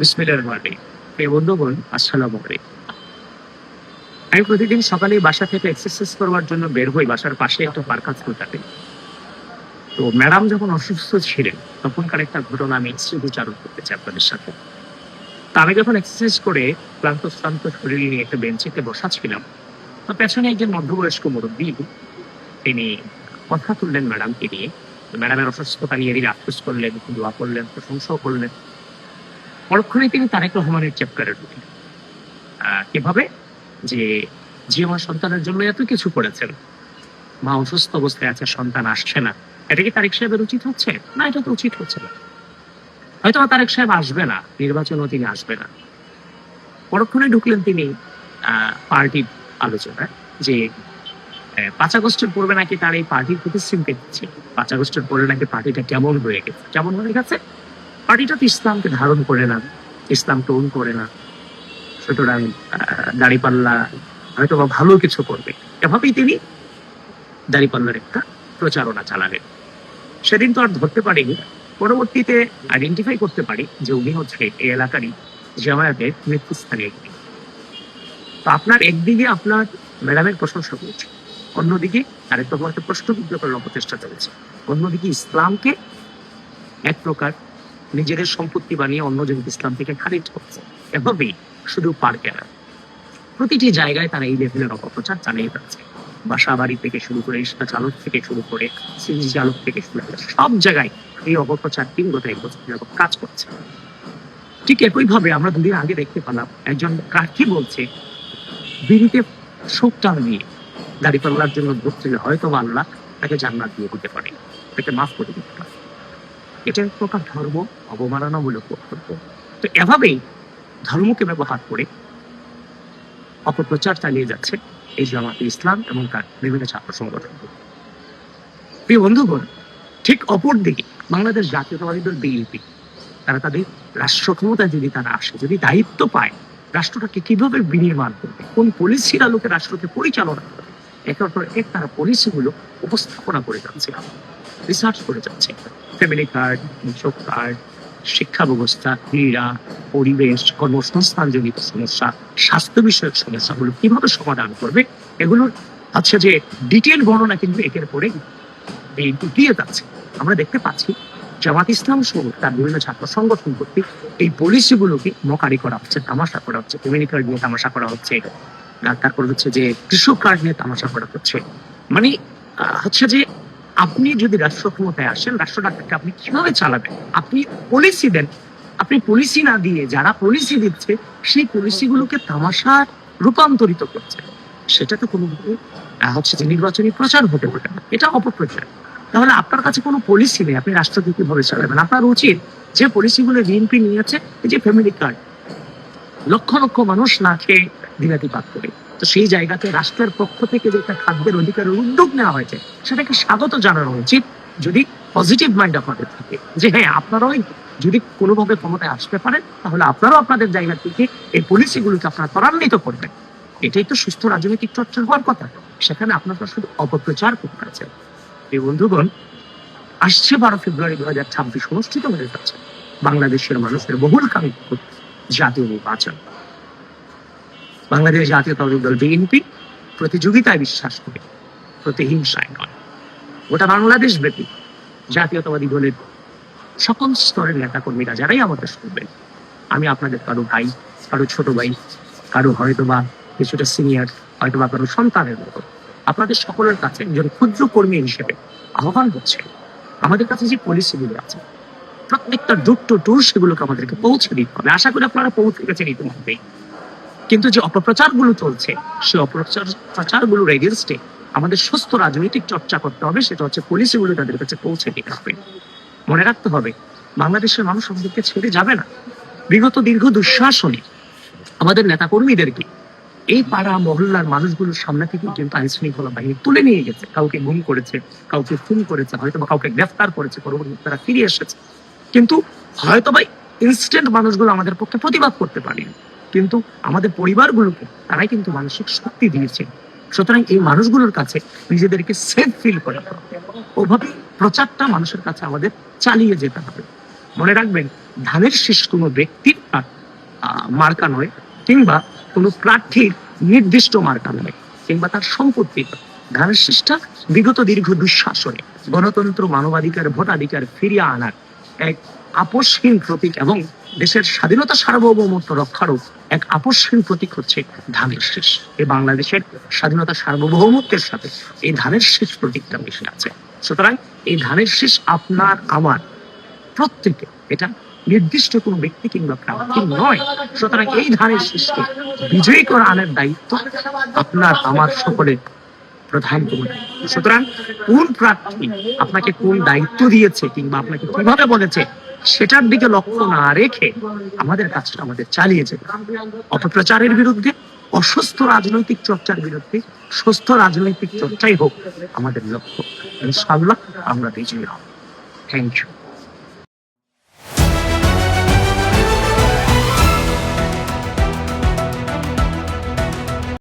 বিসমিল্লাহির রহমানির রহিম। প্রিয় বন্ধুগণ, আসসালামু আলাইকুম। আমি প্রতিদিন সকালে বাসা থেকে এক্সারসাইজ করবার জন্য বের হই। বাসার পাশে একটা পার্ক আছে ওটাতে। তো ম্যাডাম যখন অসুস্থ ছিলেন তখনকার একটা ঘটনা আমি স্মৃতিচারণ করতে চাই আপনাদের সাথে। তো আমি যখন এক্সারসাইজ করে ক্লান্ত শরীর নিয়ে একটা বেঞ্চিতে বসা ছিলাম, তো পেছনে একজন মধ্যবয়স্ক মুরব্বী তিনি কথা তুললেন ম্যাডামকে নিয়ে। তো ম্যাডামের অসুস্থতা নিয়ে তিনি আফসোস করলেন, দোয়া করলেন, প্রশংসাও করলেন। পরক্ষণে তিনি তারেক রহমানের চ্যাপ্টারে ঢুকলেন। কিভাবে? যে যে আমার সন্তানের জন্য এত কিছু করেছেন, মা অসুস্থ অবস্থায় আছে, সন্তান আসছে না, এটা কি তারেক সাহেবের উচিত হচ্ছে না? এটা তো উচিত হচ্ছে না। হয়তো তারেক সাহেব আসবে না, নির্বাচনও তিনি আসবে না। পরক্ষণে ঢুকলেন তিনি পার্টির আলোচনায় যে 5 আগস্টের পূর্বে নাকি তার এই পার্টির প্রতি সিম্পেথি ছিল। 5 আগস্টের পরে নাকি পার্টিটা কেমন হয়ে গেছে, কেমন হয়ে গেছে? পার্টিটা তো ইসলামকে ধারণ করে না, ইসলামকে ওন করে না, সুতরাং দাঁড়িপাল্লা হয়তো বা ভালো কিছু করবে, এভাবেই তিনি দাঁড়িপাল্লার একটা প্রচারণা চালালেন। সেদিন তো আর ধরতে পারিনি, পরবর্তীতে আইডেন্টিফাই করতে পারি যে উনি হচ্ছে এই এলাকারই জামায়াতের নেতৃস্থানীয় একটি। তো আপনার একদিকে আপনার ম্যাডামের প্রশংসা করছে, অন্যদিকে আরেকটা তোমাকে প্রশ্নবিদ্ধ করার অপচেষ্টা চলেছে, অন্যদিকে ইসলামকে এক প্রকার নিজেদের সম্পত্তি বানিয়ে অন্যজন ইসলাম থেকে খারিজ করছে। এভাবেই শুধু পার্কে না, প্রতিটি জায়গায় তারা এই লেভেলের অপপ্রচার চালিয়ে যাচ্ছে। বাসা বাড়ি থেকে শুরু করে রিক্সা চালক থেকে শুরু করে সিএনজি চালক থেকে শুরু করে সব জায়গায় এই অপপ্রচার 3 গত 1 বছর যাবত কাজ করছে। ঠিক একইভাবে আমরা 2 দিন আগে দেখতে পেলাম একজন প্রার্থী বলছে বিড়িতে শোক টান দিয়ে দাঁড়িপাল্লার জন্য ধরতে হয়তো আল্লাহ তাকে জান্নাত দিয়ে দিতে পারে, তাকে মাফ করে দিতে পারে। এটা এক প্রকার ধর্ম অবমাননামূলক বক্তব্য। তো এভাবেই ধর্মকে ব্যবহার করে অপপ্রচার চালিয়ে যাচ্ছে এই জামাতে ইসলাম এবং তার বিভিন্ন ছাত্র সংগঠন। প্রিয় বন্ধুগণ, ঠিক অপর দিকে বাংলাদেশ জাতীয়তাবাদী দল বিএনপি, তারা তাদের রাষ্ট্র ক্ষমতায় যদি তারা আসে, যদি দায়িত্ব পায়, রাষ্ট্রটাকে কিভাবে বিনির্মাণ করবে, কোন পলিসির আলোকে রাষ্ট্রকে পরিচালনা করবে, একের পর এক তারা পলিসিগুলো উপস্থাপনা করে যাচ্ছে, রিসার্চ করে যাচ্ছে। ফ্যামিলি কার্ড, কৃষক কার্ড, শিক্ষা ব্যবস্থা, ক্রীড়া, পরিবেশ, কর্মসংস্থান জনিত সমস্যা, স্বাস্থ্য বিষয়ক সমস্যাগুলো কিভাবে সমাধান করবে, এগুলোর হচ্ছে যে ডিটেল বর্ণনা কিন্তু একের পরে দিয়ে যাচ্ছে। আমরা দেখতে পাচ্ছি জামাত ইসলাম সহ তার বিভিন্ন ছাত্র সংগঠন কর্তৃক এই পলিসিগুলোকে মকারি করা হচ্ছে, তামাশা করা হচ্ছে। ফ্যামিলি কার্ড নিয়ে তামাশা করা হচ্ছে, তারপর হচ্ছে যে কৃষক কার্ড নিয়ে তামাশা করা হচ্ছে। মানে হচ্ছে যে আপনি যদি রাষ্ট্র ক্ষমতায় আসেন, রাষ্ট্রটাকে আপনি কিভাবে চালাবেন, আপনি পলিসি দেন। আপনি পলিসি না দিয়ে যারা পলিসি দিচ্ছে সেই পলিসিগুলোকে তামাশা রূপান্তরিত করছে, সেটা তো কোনোভাবে হচ্ছে যে নির্বাচনী প্রচার হতে পারে না, এটা অপপ্রচার। তাহলে আপনার কাছে কোনো পলিসি নেই, আপনি রাষ্ট্রকে কিভাবে চালাবেন? আপনার উচিত যে পলিসিগুলো বিএনপি নিয়েছে, এই যে ফ্যামিলি কার্ড, লক্ষ লক্ষ মানুষ না খেয়ে দিনাতিপাত করে, তো সেই জায়গাতে রাষ্ট্রের পক্ষ থেকে যে একটা খাদ্যের অধিকারের উদ্যোগ নেওয়া হয়েছে সেটাকে স্বাগত জানানো উচিত, যদি পজিটিভ মাইন্ড আপনাদের থাকে যে হ্যাঁ আপনারাও যদি কোনোভাবে ক্ষমতায় আসতে পারেন তাহলে আপনারাও আপনাদের জায়গা থেকে এই পলিসিগুলোকে আপনারা ত্বরান্বিত করবেন। এটাই তো সুস্থ রাজনৈতিক চর্চা হওয়ার কথা। সেখানে আপনারা শুধু অপপ্রচার করতে আছেন। এই বন্ধুগণ, আসছে 12 ফেব্রুয়ারি 2026 অনুষ্ঠিত হয়ে যাচ্ছে বাংলাদেশের মানুষের বহুল কাঙ্ক্ষিত জাতীয় নির্বাচন। বাংলাদেশ জাতীয়তাবাদী দল বিএনপি প্রতিযোগিতায় বিশ্বাস করে, প্রতিহিংসায় নয়। গোটা বাংলাদেশ ব্যাপী জাতীয়তাবাদী দলের সকল স্তরের নেতা কর্মীরা যারাই আমাদের শুনবেন, আমি আপনাদের কারো ভাই, কারো ছোট ভাই, কারো হয়তোবা কিছুটা সিনিয়র, হয়তোবা কারো সন্তানের মতো, আপনাদের সকলের কাছে একজন ক্ষুদ্র কর্মী হিসেবে আহ্বান করছে, আমাদের কাছে যে পলিসিগুলো আছে প্রত্যেকটা ডোর টু ডোর সেগুলোকে আমাদেরকে পৌঁছে দিতে হবে। আশা করি আপনারা পৌঁছে গেছেন ইতিমধ্যেই। কিন্তু যে অপপ্রচারগুলো চলছে সেই অপপ্রচারগুলোর এগেনস্টে আমাদের সুস্থ রাজনৈতিক চর্চা করতে হবে, সেটা হচ্ছে পলিসিগুলো তাদের কাছে পৌঁছে দিতে হবে। মনে রাখতে হবে বাংলাদেশের মানুষ আমাদেরকে ছেড়ে যাবে না। বিগত দীর্ঘ দুঃশাসনে আমাদের নেতা কর্মীদেরকে এই পাড়া মহল্লার মানুষগুলোর সামনে থেকে কিন্তু আইন শৃঙ্খলা বাহিনী তুলে নিয়ে গেছে, কাউকে গুম করেছে, কাউকে খুন করেছে, হয়তো কাউকে গ্রেফতার করেছে, পরবর্তীতে তারা ফিরে এসেছে। কিন্তু হয়তো বা ইনস্ট্যান্ট মানুষগুলো আমাদের পক্ষে প্রতিবাদ করতে পারেনি, কিন্তু আমাদের পরিবারগুলোকে তারাই কিন্তু মানসিক শক্তি দিয়েছে। সুতরাং এই মানুষগুলোর কাছে নিজেদেরকে সেফ ফিল করে ওভাবে প্রচারটা মানুষের কাছে আমাদের চালিয়ে যেতে হবে। মনে রাখবেন ধানের শীষ কোনো ব্যক্তির মার্কা নয়, কিংবা কোনো প্রার্থীর নির্দিষ্ট মার্কা নয়, কিংবা তার সম্পত্তি। ধানের শীষটা বিগত দীর্ঘ দুঃশাসনে গণতন্ত্র, মানবাধিকার, ভোটাধিকার ফিরিয়ে আনার এক আপোষহীন প্রতীক, এবং দেশের স্বাধীনতা সার্বভৌমত্ব রক্ষারও এক আপোষহীন প্রতীক হচ্ছে ধানের শীষ। এই বাংলাদেশের স্বাধীনতা সার্বভৌমত্বের সাথে এই ধানের শীষ প্রতীকটা মিশে আছে। সুতরাং এই ধানের শীষ আপনার আমার প্রত্যেকে, এটা নির্দিষ্ট কোনো ব্যক্তি কিংবা প্রার্থী নয়। সুতরাং এই ধানের শীষকে বিজয়ী করে আনার দায়িত্ব আপনার আমার সকলের প্রধান কোনো দায়িত্ব। সুতরাং কোন প্রার্থী আপনাকে কোন দায়িত্ব দিয়েছে কিংবা আপনাকে কিভাবে বলেছে, সেটার দিকে লক্ষ্য না রেখে আমাদের কাজটা আমাদের চালিয়ে যেতে, অপপ্রচারের বিরুদ্ধে, অসুস্থ রাজনৈতিক চর্চার বিরুদ্ধে সুস্থ রাজনৈতিক চর্চাই হোক আমাদের লক্ষ্য। ইনশাআল্লাহ আমরা বিজয়ী হব। Thank you.